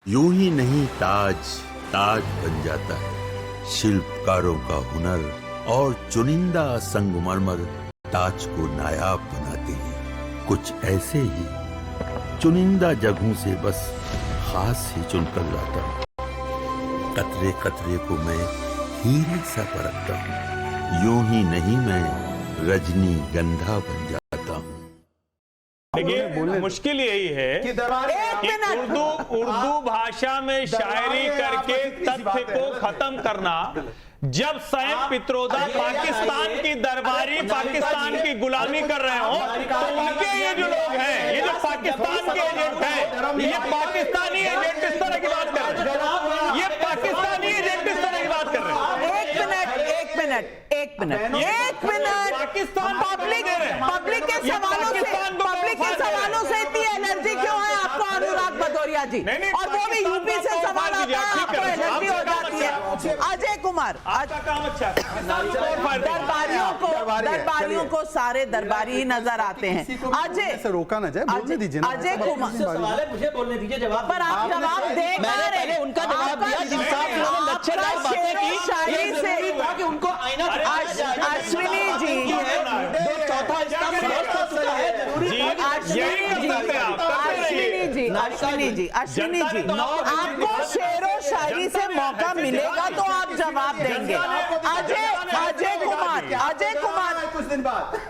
यूं ही नहीं ताज ताज बन जाता है। शिल्पकारों का हुनर और चुनिंदा संगमरमर ताज को नायाब बनाते हैं। कुछ ऐसे ही चुनिंदा जगहों से बस खास ही चुनकर लाता हूँ। कतरे कतरे को मैं हीरे सा परखता हूँ। यूं ही नहीं मैं रजनी गंधा बन जाता हूँ। देखिए मुश्किल यही है कि उर्दू भाषा में शायरी करके तथ्य को खत्म करना। जब स्वयं पित्रोदा पाकिस्तान की दरबारी पाकिस्तान की गुलामी कर रहे हो तो उनके ये जो लोग हैं, ये जो पाकिस्तान के एजेंट हैं, ये पाकिस्तानी एजेंट इस तरह की बात कर रहे हैं। ये पाकिस्तानी एजेंट इस तरह की बात कर रहे हैं। एक मिनट पाकिस्तान पब्लिक के सवालों से इतनी एनर्जी क्यों है आपको अनुराग भदौरिया जी? और वो भी यूपी से सवाल आता है, आपको एनर्जी हो जाती है। अजय कुमार, दरबारियों को सारे दरबारी ही नजर आते हैं। अजय से रोका ना जाए, बोलने दीजिए ना। अजय कुमार मुझे बोलने दीजिए जवाब पर आप जवाब दे मैंने उनका जवाब दिया जिस शायरी से कि उनको अश्विनी जी आपको शेरो शायरी से मौका मिलेगा तो आप जवाब देंगे। अजय कुमार कुछ दिन बाद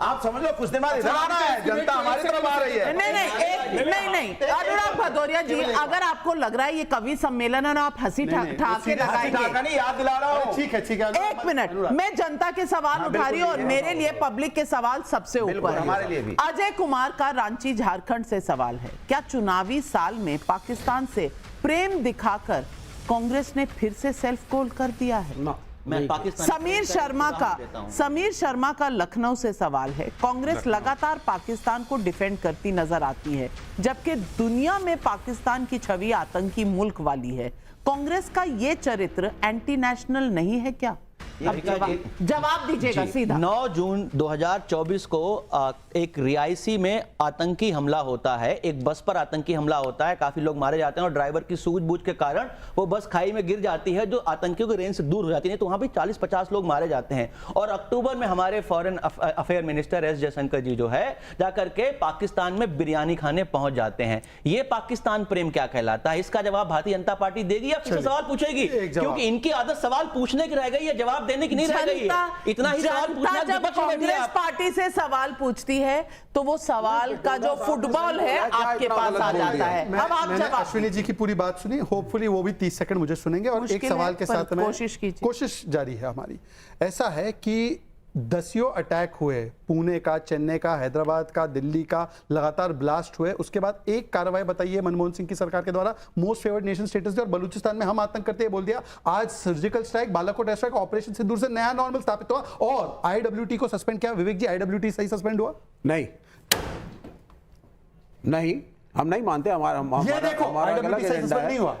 आप समझ लो, कुछ दिन बाद इधर आना है, जनता हमारी तरफ आ रही है। नहीं अनुराग भदौरिया जी, अगर आपको लग रहा है ये कवि सम्मेलन है ना, आप हंसी ठाके लगाएंगे, याद दिला रहा हूं। ठीक है एक मिनट, मैं जनता के सवाल उठा रही हूँ और मेरे लिए पब्लिक के सवाल सबसे ऊपर हमारे लिए भी। अजय कुमार का रांची झारखंड से सवाल है, क्या चुनावी साल में पाकिस्तान से प्रेम दिखाकर कांग्रेस ने फिर से सेल्फ गोल कर दिया है? समीर शर्मा का लखनऊ से सवाल है, कांग्रेस लगातार पाकिस्तान को डिफेंड करती नजर आती है जबकि दुनिया में पाकिस्तान की छवि आतंकी मुल्क वाली है। कांग्रेस का ये चरित्र एंटी नेशनल नहीं है क्या? जवाब दीजिएगा सीधा। 9 जून 2024 को एक रियासी में आतंकी हमला होता है, एक बस पर आतंकी हमला होता है, काफी लोग मारे जाते हैं और ड्राइवर की सूझबूझ के कारण वो बस खाई में गिर जाती है जो आतंकियों की रेंज से दूर हो जाती है, तो वहां भी 40-50 लोग मारे जाते हैं। और अक्टूबर में हमारे foreign affair minister S Jaishankar ji जो है जाकर के पाकिस्तान में बिरयानी खाने पहुंच जाते हैं। ये पाकिस्तान प्रेम क्या कहलाता है? इसका जवाब भारतीय जनता पार्टी देगी या फिर सवाल पूछेगी? क्योंकि इनकी आदत सवाल पूछने की रह गई है, जवाब देने की नहीं रह गई है। इतना ही सवाल पूछना, जब कांग्रेस पार्टी से सवाल पूछती है तो वो सवाल का जो फुटबॉल है आपके पास आ जाता है। अब आप जवाब। अश्विनी जी की पूरी बात सुनी, होपफुली वो भी 30 सेकंड मुझे सुनेंगे और एक सवाल के साथ में कोशिश जारी है हमारी। ऐसा है कि दसियों अटैक हुए, पुणे का, चेन्नई का, हैदराबाद का, दिल्ली का, लगातार ब्लास्ट हुए, उसके बाद एक कार्रवाई बताइए मनमोहन सिंह की सरकार के द्वारा मोस्ट फेवर्ड नेशन स्टेटस और बलूचिस्तान में हम आतंक करते हैं बोल दिया। आज surgical strike, Balakot air strike, operation Sindoor से नया नॉर्मल स्थापित हुआ और आईडब्ल्यूटी को सस्पेंड किया। विवेक जी, आईडब्ल्यूटी सही सस्पेंड हुआ? नहीं, हम नहीं मानते। हमारा ये देखो आईडब्ल्यूटी सही सस्पेंड नहीं हुआ।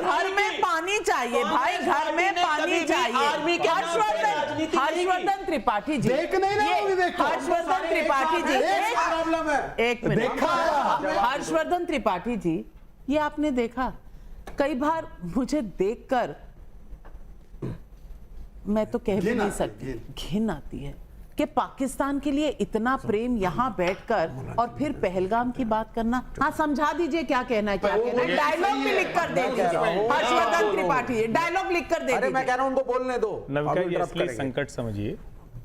घर में पानी चाहिए भाई, घर में पानी चाहिए। हर्षवर्धन त्रिपाठी जी, हर्षवर्धन त्रिपाठी जी, एक मिनट, हर्षवर्धन त्रिपाठी जी, ये आपने देखा कई बार मुझे देखकर मैं तो कह भी नहीं सकती, घिन आती है कि पाकिस्तान के लिए इतना प्रेम यहाँ बैठकर और फिर पहलगाम की बात करना। हाँ, समझा दीजिए क्या कहना है, क्या कहना है। डायलॉग भी लिख कर दे दीजिए हर्षवर्धन त्रिपाठी, डायलॉग लिख कर दे दीजिए। मैं कह रहा हूं उनको बोलने दो। असली संकट समझिए,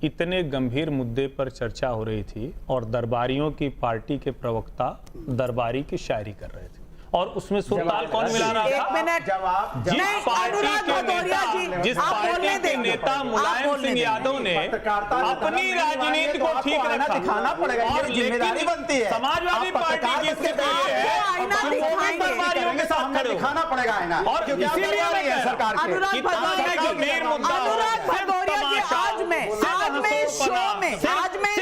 इतने गंभीर मुद्दे पर चर्चा हो रही थी और दरबारियों की पार्टी के प्रवक्ता दरबारी की शायरी कर रहे थे और उसमें सुरताल कौन मिला रहा था? एक मिनट, जिस पार्टी के नेता मुलायम सिंह यादव ने अपनी राजनीति को ठीक रखा, दिखाना पड़ेगा, ये जिम्मेदारी बनती है। समाजवादी पार्टी की स्थिति है दरबारियों के साथ खड़े दिखाना पड़ेगा आईना, और इसीलिए सरकार अनुराग भदौरिया जी, आज मैं इस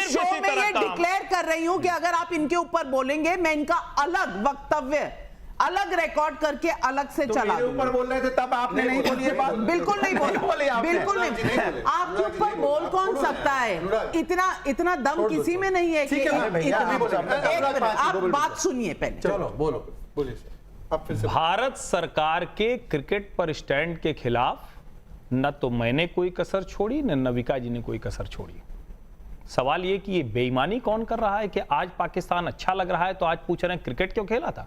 शो में ये डिक्लेयर कर रही हूं कि अगर आप इनके ऊपर बोलेंगे मैं इनका अलग वक्तव्य अलग रिकॉर्ड करके अलग से चला मेरे ऊपर बोल रहे थे तब आपने नहीं बोली ये बात। बिल्कुल नहीं बोले, बिल्कुल नहीं। आपके ऊपर बोल कौन सकता है? इतना दम किसी में नहीं है कि आप बात सुनिए पहले। चलो बोलो, बोलिए आप फिर से। भारत सरकार के क्रिकेट पर स्टैंड के खिलाफ न तो मैंने कोई कसर छोड़ी न नविका जी ने कोई कसर छोड़ी। सवाल ये कि ये बेईमानी कौन कर रहा है कि आज पाकिस्तान अच्छा लग रहा है तो आज पूछ रहे हैं क्रिकेट क्यों खेला था,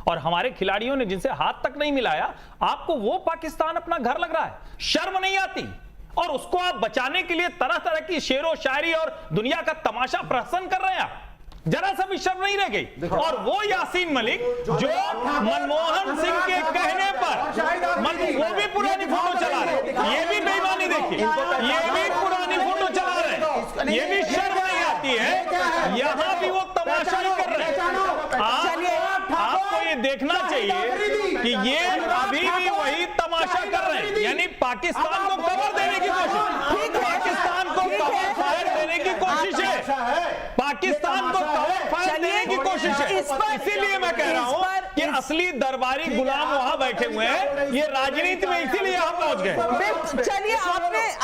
और हमारे खिलाड़ियों ने जिनसे हाथ तक नहीं मिलाया आपको वो पाकिस्तान अपना घर लग रहा है। शर्म नहीं आती? और उसको आप बचाने के लिए तरह तरह की शेरो शायरी और दुनिया का तमाशा प्रहसन कर रहे हैं आप। जरा सा भी शर्म नहीं रह गई। और वो यासीन मलिक जो मनमोहन सिंह के कहने पर वो भी पुरानी फोटो चला रहे, ये भी बेईमानी देखिए, ये भी पुरानी फोटो चला रहे, ये भी शर्म नहीं आती है। यहां भी वो तमाशा ही कर रहे हैं। आपको ये देखना चाहिए कि ये अभी भी वही तमाशा कर रहे हैं, यानी पाकिस्तान को कवर देने की कोशिश, पाकिस्तान को कवर फायर देने की कोशिश है, पाकिस्तान को कवर फायर देने की कोशिश है। इसीलिए मैं कह रहा हूं कि असली दरबारी गुलाम वहां बैठे हुए हैं, ये राजनीति में इसीलिए यहां पहुंच गए। चलिए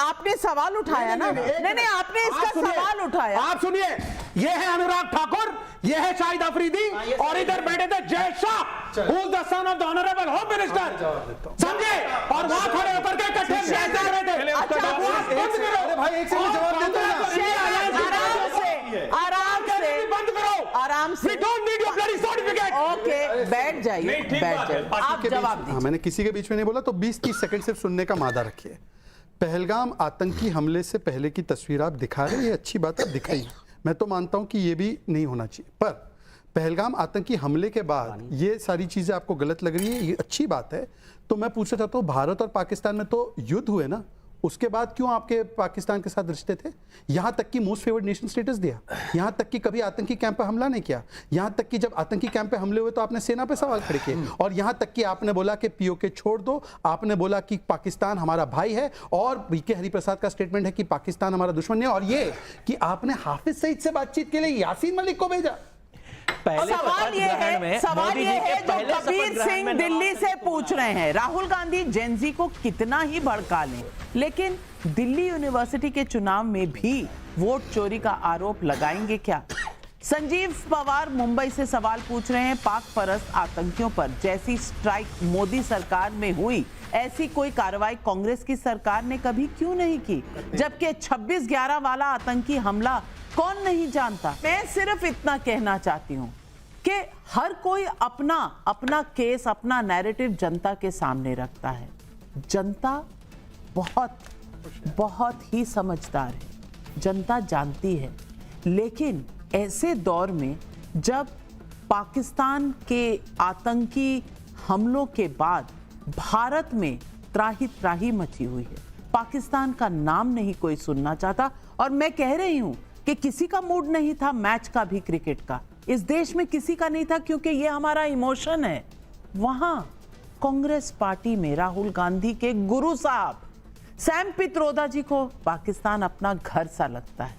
आपने सवाल उठाया ना? नहीं, आपने इसका सवाल उठाया। आप सुनिए, ये है अनुराग ठाकुर, ये है शाहिद अफरीदी, और इधर बैठे थे Jay Shah, who is the son of the honourable home minister, समझे? और वहां खड़े होकर के इकट्ठे बहस कर रहे थे। भाई एक सेकंड जवाब देते हैं बंद करो, आराम से। We don't need your bloody certificate. Okay, बैठ जाइए, बैठ जाइए, आप जवाब दीजिए। मैंने किसी के बीच में नहीं बोला, तो 20-30 सेकंड सिर्फ सुनने का मादा रखिए। पहलगाम आतंकी हमले से पहले की तस्वीर आप दिखा रहे हैं, ये अच्छी बात है, दिखाई। मैं तो मानता हूं कि ये भी नहीं होना चाहिए, पर पहलगाम आतंकी हमले के बाद ये सारी चीजें आपको गलत लग रही है, ये अच्छी बात है। तो मैं पूछना चाहता हूं, भारत और पाकिस्तान में तो युद्ध हुए ना, उसके बाद क्यों आपके पाकिस्तान के साथ रिश्ते थे? यहां तक कि मोस्ट फेवर्ड नेशन स्टेटस दिया, यहां तक कि कभी आतंकी कैंप पे हमला नहीं किया, यहां तक कि जब आतंकी कैंप पे हमले हुए तो आपने सेना पे सवाल खड़े किए, और यहां तक कि आपने बोला कि पीओके छोड़ दो, आपने बोला कि पाकिस्तान हमारा भाई है, और बीके हरिप्रसाद का स्टेटमेंट है कि पाकिस्तान हमारा दुश्मन नहीं है, और ये कि आपने हाफिज सईद से बातचीत के लिए यासीन मलिक को भेजा। सवाल ये है जो कबीर सिंह दिल्ली से पूछ रहे हैं, राहुल गांधी जेनजी को कितना ही भड़का लें, लेकिन दिल्ली यूनिवर्सिटी के चुनाव में भी वोट चोरी का आरोप लगाएंगे क्या? संजीव पवार मुंबई से सवाल पूछ रहे हैं, पाक परस्त आतंकियों पर जैसी स्ट्राइक मोदी सरकार में हुई, ऐसी कोई कार्रवाई कांग्रेस की सरकार ने कभी क्यों नहीं की? जबकि 26/11 वाला आतंकी हमला कौन नहीं जानता? मैं सिर्फ इतना कहना चाहती हूं कि हर कोई अपना केस, अपना नैरेटिव जनता के सामने रखता है। जनता बहुत ही समझदार है, जनता जानती है, लेकिन ऐसे दौर में जब पाकिस्तान के आतंकी हमलों के बाद भारत में त्राही मची हुई है, पाकिस्तान का नाम नहीं कोई सुनना चाहता। और मैं कह रही हूं कि किसी का मूड नहीं था मैच का भी, क्रिकेट का इस देश में किसी का नहीं था, क्योंकि ये हमारा इमोशन है। वहां कांग्रेस पार्टी में राहुल गांधी के गुरु साहब सैम पित्रोदा जी को पाकिस्तान अपना घर सा लगता है।